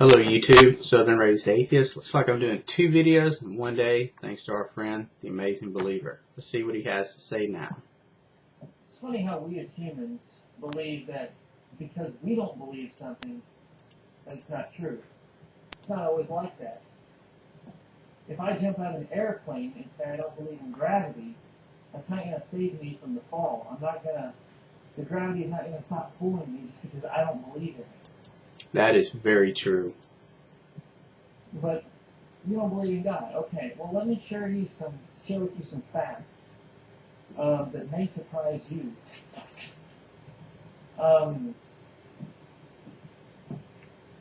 Hello YouTube, Southern Raised Atheist. Looks like I'm doing two videos in one day, thanks to our friend, The Amazing Believer. Let's see what he has to say now. It's funny how we as humans believe that because we don't believe something, that it's not true. It's not always like that. If I jump out of an airplane and say I don't believe in gravity, that's not going to save me from the fall. The gravity is not going to stop pulling me just because I don't believe in it. That is very true. But you don't believe in God. Okay, well let me share with you some facts that may surprise you.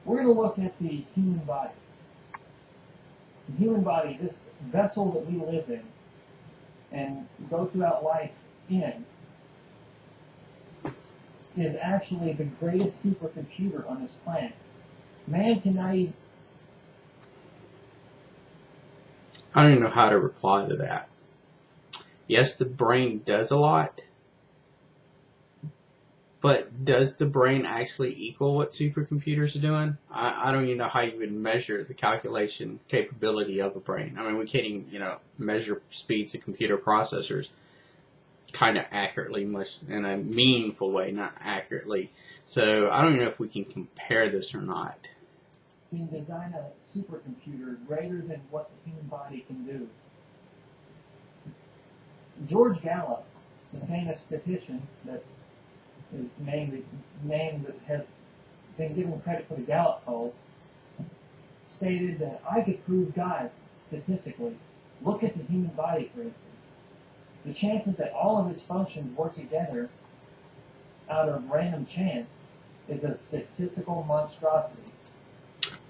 We're going to look at the human body. The human body, this vessel that we live in and go throughout life in, is actually the greatest supercomputer on this planet. Man cannot even... I don't even know how to reply to that. Yes, the brain does a lot, but does the brain actually equal what supercomputers are doing? I don't even know how you would measure the calculation capability of a brain. I mean, we can't even, measure speeds of computer processors kind of accurately, much in a meaningful way, not accurately. So I don't even know if we can compare this or not. You can design a supercomputer greater than what the human body can do. George Gallup, the famous statistician that is named that has been given credit for the Gallup poll, stated that I could prove God statistically. Look at the human body, for instance. The chances that all of its functions work together out of random chance is a statistical monstrosity.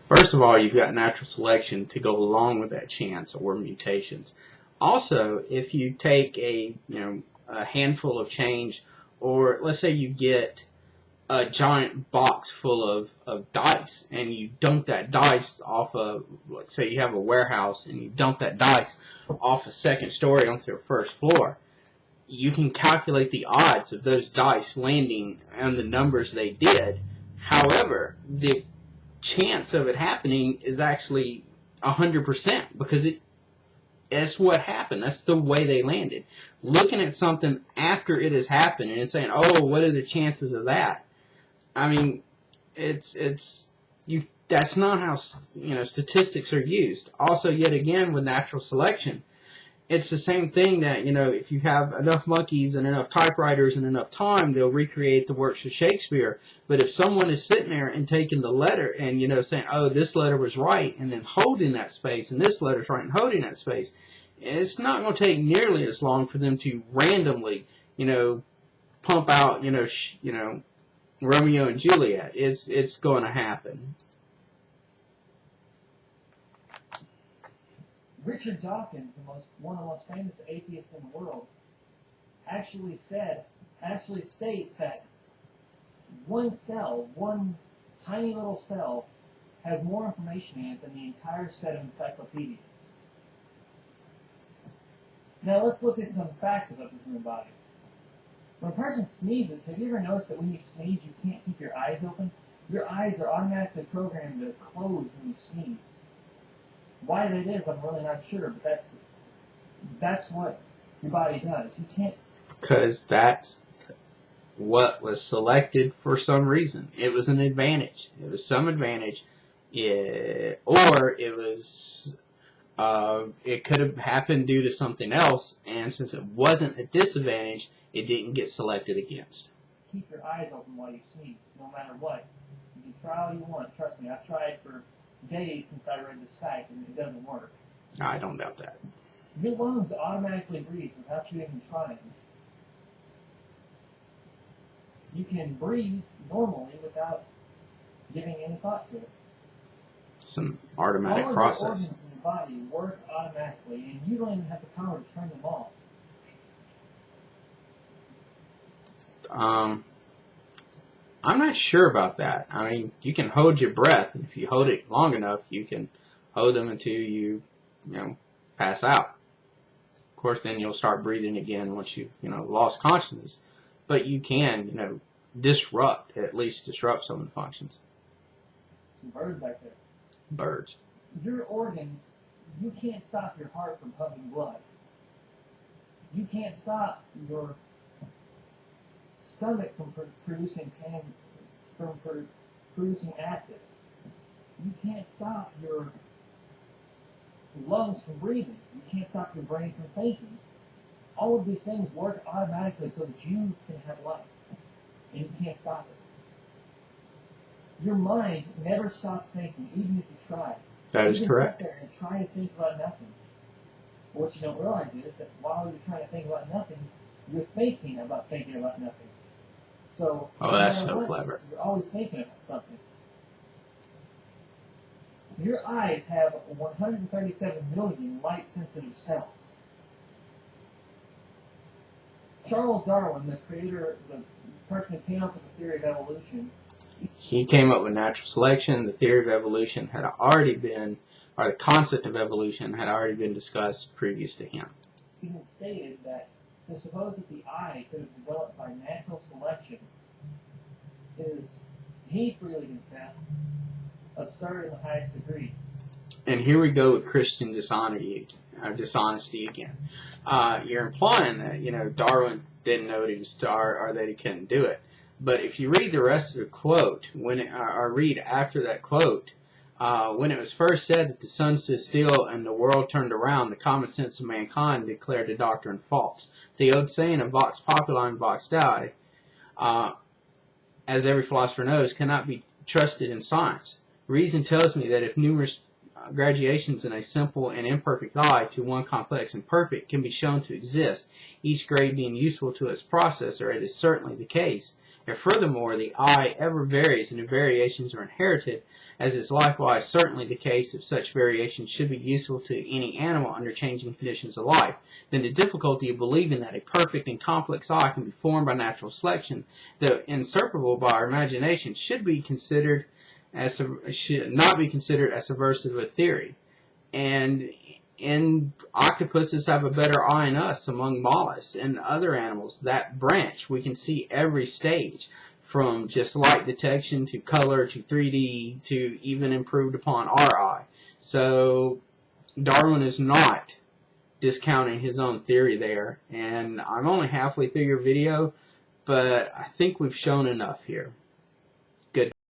First of all, you've got natural selection to go along with that chance or mutations. Also, if you take a handful of change, or let's say you get a giant box full of dice and you dump that dice off of, let's say you have a warehouse and you dump that dice off a second story onto the first floor, you can calculate the odds of those dice landing and the numbers they did. However, the chance of it happening is actually 100% because that's what happened. That's the way they landed. Looking at something after it has happened and saying, "Oh, what are the chances of that?" I mean, that's not how statistics are used. Also, yet again, with natural selection, it's the same thing that if you have enough monkeys and enough typewriters and enough time, they'll recreate the works of Shakespeare. But if someone is sitting there and taking the letter and saying, "Oh, this letter was right," and then holding that space, and this letter's right and holding that space, it's not going to take nearly as long for them to randomly, pump out, Romeo and Juliet. It's going to happen. Richard Dawkins, one of the most famous atheists in the world, actually states that one tiny little cell, has more information in it than the entire set of encyclopedias. Now let's look at some facts about the human body. When a person sneezes, have you ever noticed that when you sneeze, you can't keep your eyes open? Your eyes are automatically programmed to close when you sneeze. Why that is, I'm really not sure, but that's what your body does. You can't... Because that's what was selected for some reason. It was an advantage. It was some advantage. Or it was... it could have happened due to something else, and since it wasn't a disadvantage, it didn't get selected against. Keep your eyes open while you sneeze, no matter what. You can try all you want. Trust me, I've tried for days since I read this fact, and it doesn't work. I don't doubt that. Your lungs automatically breathe without you even trying. You can breathe normally without giving any thought to it. It's an automatic all process. All of the organs in your body work automatically, and you don't even have the power to turn them off. I'm not sure about that. I mean, you can hold your breath, and if you hold it long enough, you can hold them until you pass out. Of course, then you'll start breathing again once you lost consciousness. But you can, at least disrupt some of the functions. some birds back there. Birds. Your organs, you can't stop your heart from pumping blood. You can't stop your stomach from producing producing acid. You can't stop your lungs from breathing. You can't stop your brain from thinking. All of these things work automatically so that you can have life, and you can't stop it. Your mind never stops thinking, even if you try. That is correct. You can sit there and try to think about nothing. But what you don't realize is that while you're trying to think about nothing, you're thinking about nothing. So, Oh, that's so clever. You're always thinking about something. Your eyes have 137 million light-sensitive cells. Charles Darwin, the creator, the person who came up with the theory of evolution, he came up with natural selection. The theory of evolution had already been, or the concept of evolution had already been discussed previous to him. He stated that to suppose that the eye could have developed by natural selection is, he freely confessed, absurd in the highest degree. And here we go with Christian dishonesty again. You're implying that, Darwin didn't know what he was star or that he couldn't do it. But if you read the rest of the quote, or read after that quote, when it was first said that the sun stood still and the world turned around, the common sense of mankind declared the doctrine false. The old saying of vox populi and vox dei, as every philosopher knows, cannot be trusted in science. Reason tells me that if numerous gradations in a simple and imperfect eye to one complex and perfect can be shown to exist, each grade being useful to its processor, it is certainly the case. And furthermore, the eye ever varies, and the variations are inherited, as is likewise certainly the case if such variations should be useful to any animal under changing conditions of life. Then the difficulty of believing that a perfect and complex eye can be formed by natural selection, though insuperable by our imagination, should not be considered as subversive of a theory. And octopuses have a better eye than us among mollusks and other animals. That branch, we can see every stage, from just light detection to color to 3D to even improved upon our eye. So Darwin is not discounting his own theory there. And I'm only halfway through your video, but I think we've shown enough here.